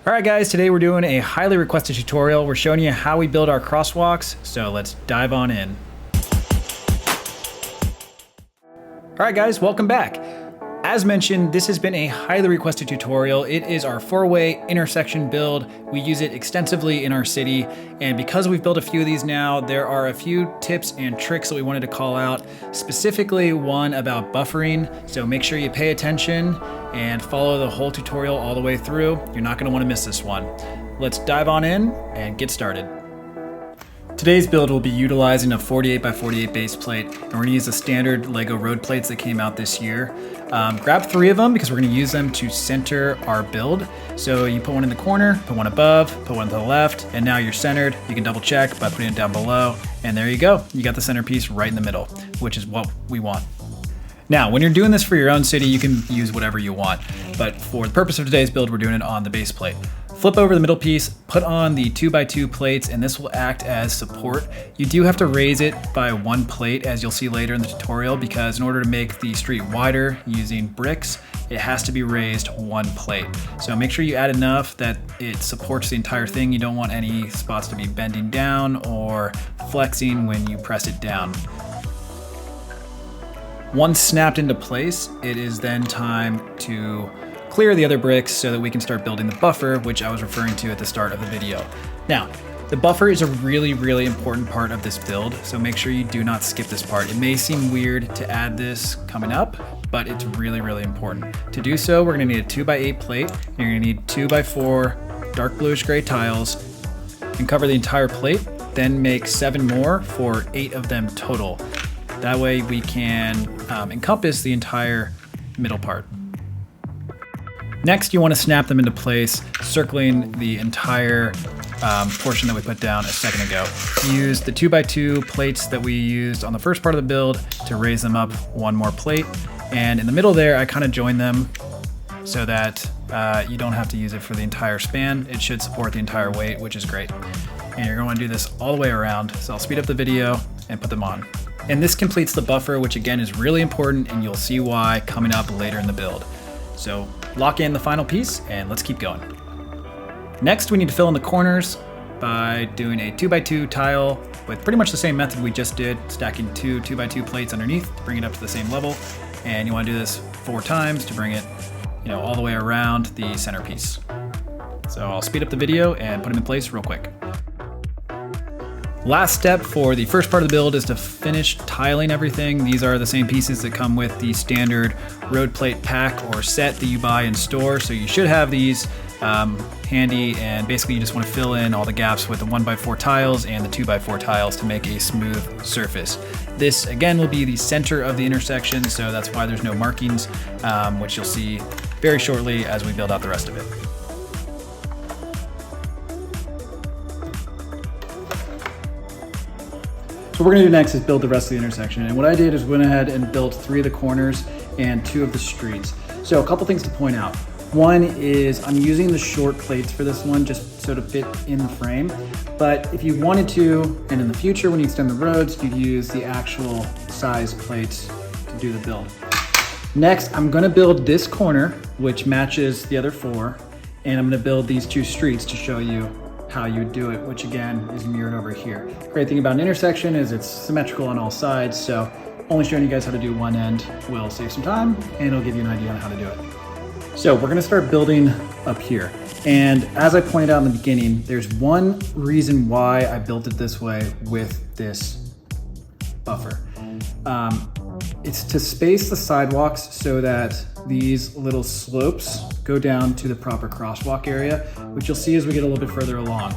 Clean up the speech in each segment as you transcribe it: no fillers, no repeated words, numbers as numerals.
All right guys, today we're doing a highly requested tutorial. We're showing you how we build our crosswalks, so let's dive on in. All right guys, welcome back. As mentioned, this has been a highly requested tutorial. It is our 4-way intersection build. We use it extensively in our city, and because we've built a few of these now, there are a few tips and tricks that we wanted to call out, specifically one about buffering. So make sure you pay attention and follow the whole tutorial all the way through. You're not gonna wanna miss this one. Let's dive on in and get started. Today's build will be utilizing a 48 by 48 base plate, and we're gonna use the standard Lego road plates that came out this year. Grab 3 of them because we're gonna use them to center our build. So you put one in the corner, put one above, put one to the left, and now you're centered. You can double check by putting it down below, and there you go. You got the centerpiece right in the middle, which is what we want. Now, when you're doing this for your own city, you can use whatever you want, but for the purpose of today's build, we're doing it on the base plate. Flip over the middle piece, put on the 2x2 plates, and this will act as support. You do have to raise it by 1 plate, as you'll see later in the tutorial, because in order to make the street wider using bricks, it has to be raised 1 plate. So make sure you add enough that it supports the entire thing. You don't want any spots to be bending down or flexing when you press it down. Once snapped into place, it is then time to clear the other bricks so that we can start building the buffer, which I was referring to at the start of the video. Now, the buffer is a really important part of this build, so make sure you do not skip this part. It may seem weird to add this coming up, but it's really important. To do so, we're gonna need a 2x8 plate. You're gonna need 2x4 dark bluish gray tiles and cover the entire plate, then make 7 more for 8 of them total. That way we can encompass the entire middle part. Next, you want to snap them into place, circling the entire portion that we put down a second ago. Use the 2x2 plates that we used on the first part of the build to raise them up 1 more plate. And in the middle there, I kind of joined them so that you don't have to use it for the entire span. It should support the entire weight, which is great. And you're going to do this all the way around. So I'll speed up the video and put them on. And this completes the buffer, which again is really important, and you'll see why coming up later in the build. So lock in the final piece and let's keep going. Next, we need to fill in the corners by doing a 2x2 tile with pretty much the same method we just did, stacking 2 2x2 plates underneath to bring it up to the same level. And you want to do this 4 times to bring it, all the way around the centerpiece. So I'll speed up the video and put them in place real quick. Last step for the first part of the build is to finish tiling everything. These are the same pieces that come with the standard road plate pack or set that you buy in store. So you should have these handy, and basically you just want to fill in all the gaps with the 1x4 tiles and the 2x4 tiles to make a smooth surface. This again will be the center of the intersection, so that's why there's no markings, which you'll see very shortly as we build out the rest of it. So what we're gonna do next is build the rest of the intersection. And what I did is went ahead and built 3 of the corners and 2 of the streets. So a couple things to point out. One is I'm using the short plates for this one just so to fit in the frame. But if you wanted to, and in the future when you extend the roads, you'd use the actual size plates to do the build. Next, I'm gonna build this corner, which matches the other 4. And I'm gonna build these 2 streets to show you how you do it, which again is mirrored over here. Great thing about an intersection is it's symmetrical on all sides, so only showing you guys how to do one end will save some time and it'll give you an idea on how to do it. So we're gonna start building up here. And as I pointed out in the beginning, there's one reason why I built it this way with this buffer. It's to space the sidewalks so that these little slopes go down to the proper crosswalk area, which you'll see as we get a little bit further along.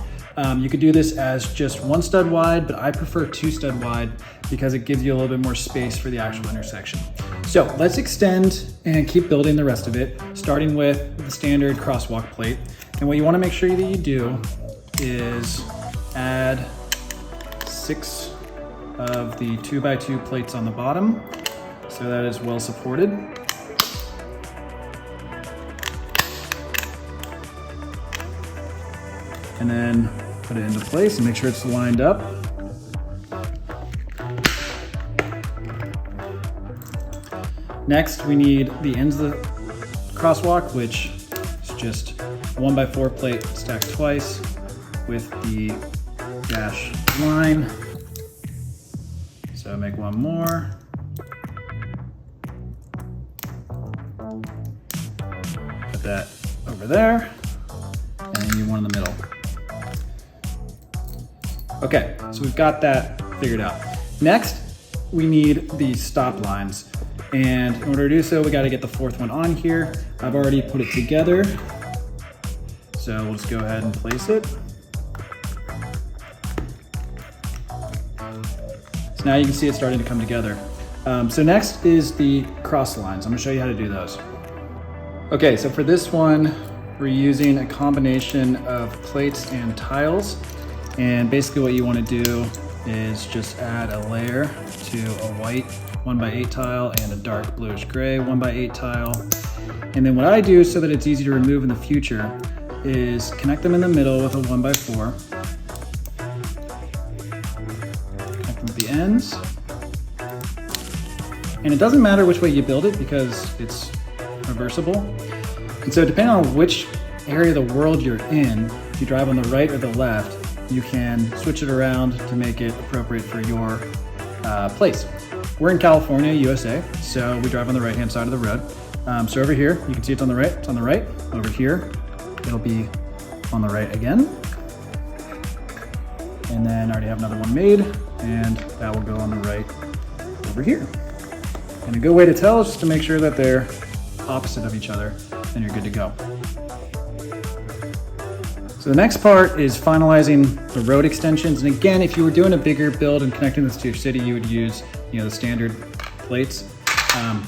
You could do this as just 1 stud wide, but I prefer 2 stud wide because it gives you a little bit more space for the actual intersection. So let's extend and keep building the rest of it, starting with the standard crosswalk plate. And what you want to make sure that you do is add 6 of the 2x2 plates on the bottom, so that is well supported. And then put it into place and make sure it's lined up. Next, we need the ends of the crosswalk, which is just 1x4 plate stacked twice with the dash line. So make one more. Put that over there, and then you need one in the middle. Okay, so we've got that figured out. Next, we need the stop lines. And in order to do so, we got to get the fourth one on here. I've already put it together. So we'll just go ahead and place it. So now you can see it's starting to come together. So next is the cross lines. I'm gonna show you how to do those. Okay, so for this one, we're using a combination of plates and tiles. And basically what you wanna do is just add a layer to a white 1x8 tile and a dark bluish gray 1x8 tile. And then what I do so that it's easy to remove in the future is connect them in the middle with a 1x4. Connect them at the ends. And it doesn't matter which way you build it because it's reversible. And so depending on which area of the world you're in, if you drive on the right or the left, you can switch it around to make it appropriate for your place. We're in California, USA, so we drive on the right-hand side of the road. So over here, you can see it's on the right, it's on the right. Over here, it'll be on the right again. And then I already have another one made, and that will go on the right over here. And a good way to tell is just to make sure that they're opposite of each other, and you're good to go. So the next part is finalizing the road extensions. And again, if you were doing a bigger build and connecting this to your city, you would use, the standard plates.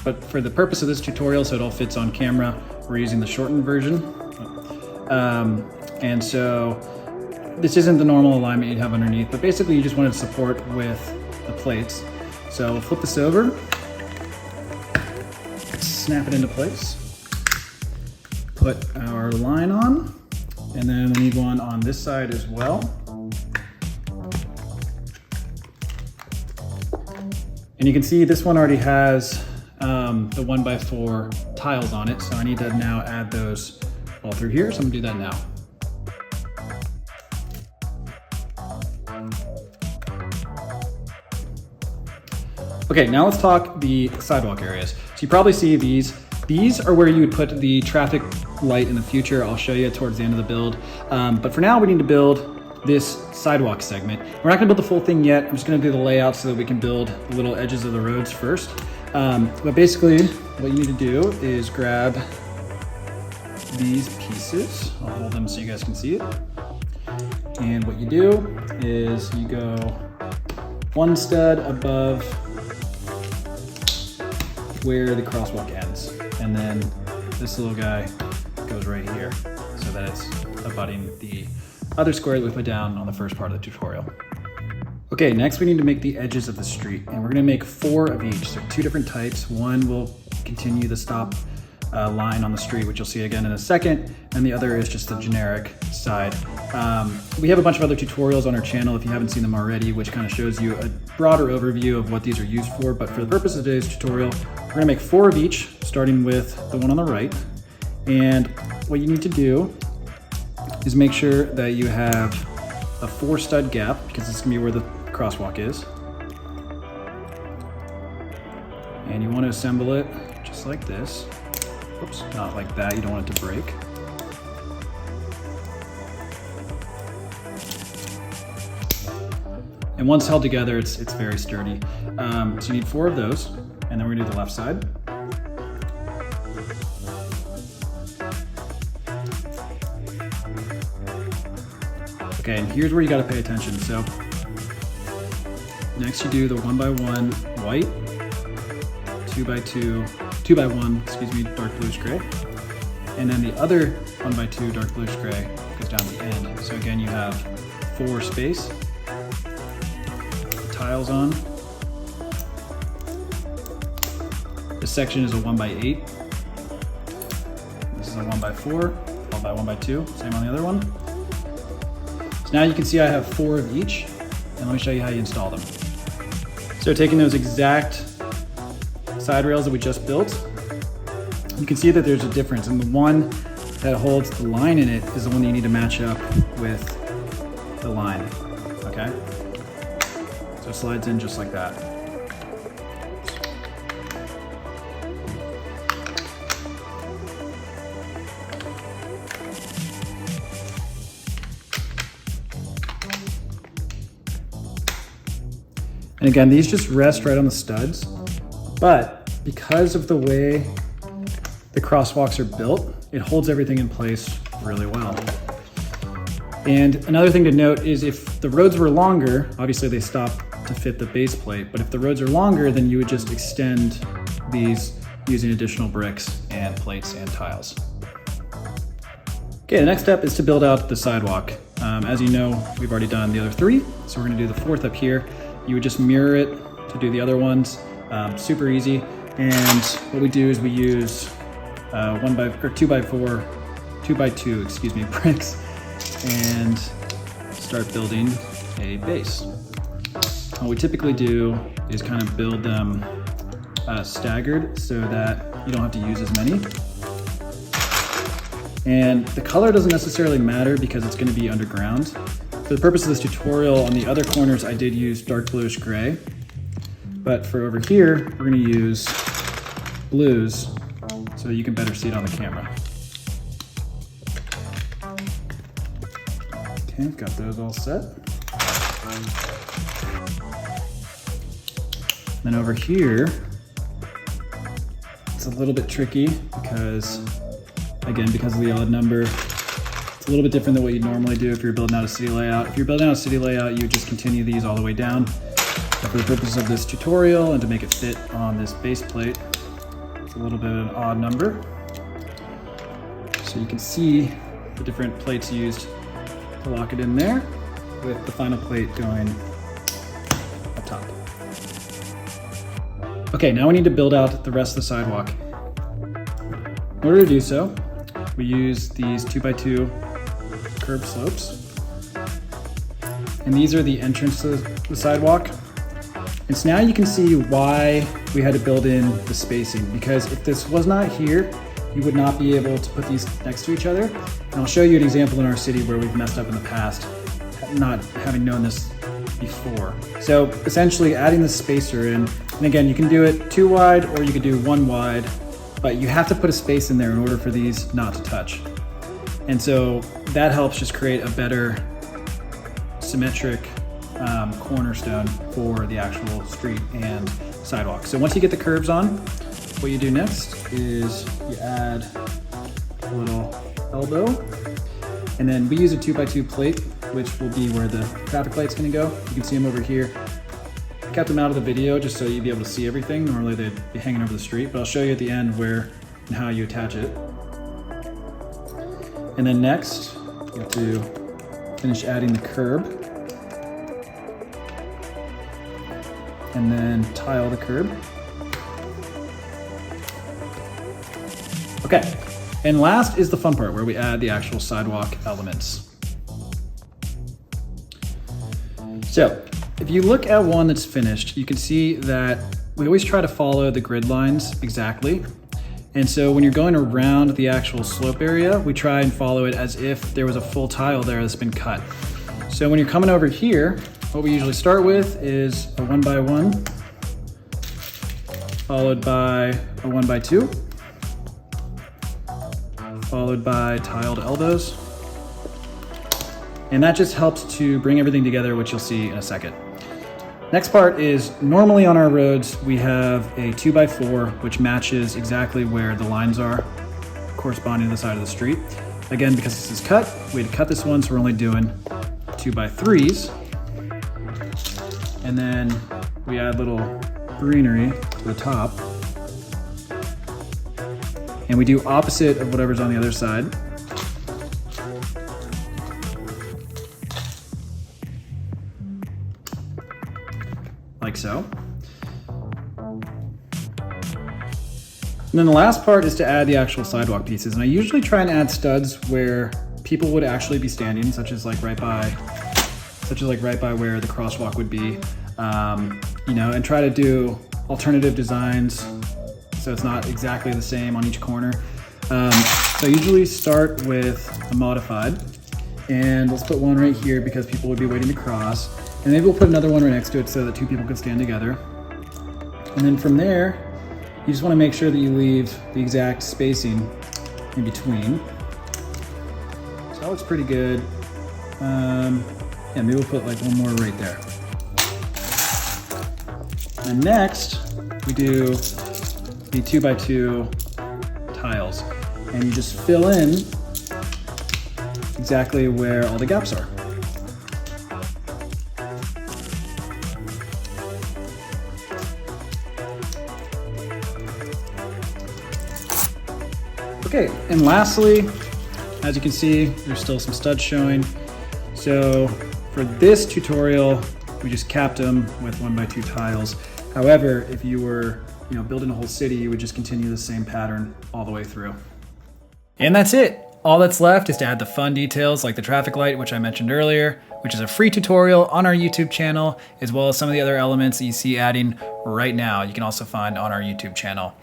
But for the purpose of this tutorial, so it all fits on camera, we're using the shortened version. And so this isn't the normal alignment you'd have underneath, but basically you just wanted support with the plates. So we'll flip this over, snap it into place, put our line on, and then we need one on this side as well. And you can see this one already has the 1x4 tiles on it, so I need to now add those all through here, so I'm gonna do that now. Okay, now let's talk the sidewalk areas. So you probably see these. These are where you would put the traffic light in the future. I'll show you towards the end of the build. But for now, we need to build this sidewalk segment. We're not gonna build the full thing yet. I'm just gonna do the layout so that we can build the little edges of the roads first. But basically, what you need to do is grab these pieces. I'll hold them so you guys can see it. And what you do is you go one stud above where the crosswalk ends. And then this little guy goes right here so that it's abutting the other square that we put down on the first part of the tutorial. Okay, next we need to make the edges of the street, and we're gonna make 4 of each. So 2 different types. One will continue the stop line on the street, which you'll see again in a second, and the other is just the generic side. We have a bunch of other tutorials on our channel if you haven't seen them already, which kind of shows you a broader overview of what these are used for, but for the purpose of today's tutorial, we're gonna make 4 of each, starting with the one on the right. And what you need to do is make sure that you have a 4 stud gap, because this is gonna be where the crosswalk is. And you want to assemble it just like this. Oops, not like that, you don't want it to break. And once held together, it's very sturdy. So you need 4 of those, and then we're gonna do the left side. Okay, and here's where you gotta pay attention. So next you do the 1x1 white, 2x1, excuse me, dark bluish gray. And then the other 1x2 dark bluish gray goes down the end. So again, you have 4 space, tiles on. This section is a 1x8. This is a 1x4, followed by 1x2, same on the other one. So now you can see I have 4 of each, and let me show you how you install them. So taking those exact side rails that we just built, you can see that there's a difference. And the one that holds the line in it is the one that you need to match up with the line, okay? So it slides in just like that. And again, these just rest right on the studs, but because of the way the crosswalks are built, it holds everything in place really well. And another thing to note is if the roads were longer, obviously they stop to fit the base plate, but if the roads are longer, then you would just extend these using additional bricks and plates and tiles. Okay, the next step is to build out the sidewalk. As you know, we've already done the other 3, so we're gonna do the 4th up here. You would just mirror it to do the other ones. Super easy. And what we do is we use 2x2, excuse me, bricks, and start building a base. What we typically do is kind of build them staggered so that you don't have to use as many. And the color doesn't necessarily matter because it's going to be underground. For the purpose of this tutorial, on the other corners I did use dark bluish gray, but for over here we're going to use blues so that you can better see it on the camera. Okay, got those all set. Then over here, it's a little bit tricky because, again, because of the odd number, it's a little bit different than what you'd normally do if you're building out a city layout. If you're building out a city layout, you would just continue these all the way down. But for the purposes of this tutorial and to make it fit on this base plate, it's a little bit of an odd number. So you can see the different plates used to lock it in there, with the final plate going up top. Okay, now we need to build out the rest of the sidewalk. In order to do so, we use these 2x2 curb slopes. And these are the entrance to the sidewalk. And so now you can see why we had to build in the spacing, because if this was not here, you would not be able to put these next to each other. And I'll show you an example in our city where we've messed up in the past, not having known this before. So essentially adding the spacer in, and again, you can do it 2 wide or you could do 1 wide, but you have to put a space in there in order for these not to touch. And so that helps just create a better symmetric cornerstone for the actual street and sidewalk. So once you get the curbs on, what you do next is you add a little elbow, and then we use a 2x2 plate, which will be where the traffic light's gonna go. You can see them over here. I kept them out of the video just so you'd be able to see everything. Normally they'd be hanging over the street, but I'll show you at the end where and how you attach it. And then next, you have to finish adding the curb, and then tile the curb. Okay, and last is the fun part where we add the actual sidewalk elements. So if you look at one that's finished, you can see that we always try to follow the grid lines exactly. And so when you're going around the actual slope area, we try and follow it as if there was a full tile there that's been cut. So when you're coming over here, what we usually start with is a 1x1, followed by a 1x2, followed by tiled elbows. And that just helps to bring everything together, which you'll see in a second. Next part is, normally on our roads, we have a 2x4, which matches exactly where the lines are, corresponding to the side of the street. Again, because this is cut, we had to cut this one, so we're only doing 2x3s. And then we add little greenery to the top. And we do opposite of whatever's on the other side. Like so. And then the last part is to add the actual sidewalk pieces. And I usually try and add studs where people would actually be standing, such as like right by where the crosswalk would be, you know, and try to do alternative designs so it's not exactly the same on each corner. So I usually start with a modified, and let's put one right here because people would be waiting to cross. And maybe we'll put another one right next to it so that two people can stand together. And then from there, you just want to make sure that you leave the exact spacing in between. So that looks pretty good. Yeah, maybe we'll put like one more right there. And next, we do the 2x2 tiles. And you just fill in exactly where all the gaps are. Okay, and lastly, as you can see, there's still some studs showing. So for this tutorial, we just capped them with 1x2 tiles. However, if you were building a whole city, you would just continue the same pattern all the way through. And that's it. All that's left is to add the fun details like the traffic light, which I mentioned earlier, which is a free tutorial on our YouTube channel, as well as some of the other elements that you see adding right now. You can also find on our YouTube channel,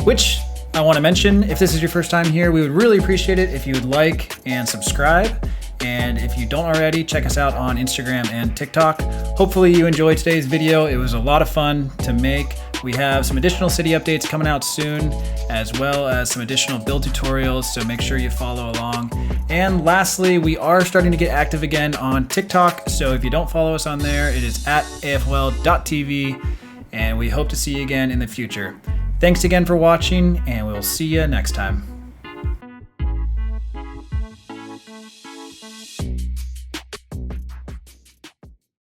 which I want to mention, if this is your first time here, we would really appreciate it if you would like and subscribe. And if you don't already, check us out on Instagram and TikTok. Hopefully you enjoyed today's video. It was a lot of fun to make. We have some additional city updates coming out soon, as well as some additional build tutorials, so make sure you follow along. And lastly, we are starting to get active again on TikTok, so if you don't follow us on there, it is at AFOL.tv, and we hope to see you again in the future. Thanks again for watching, and we'll see you next time.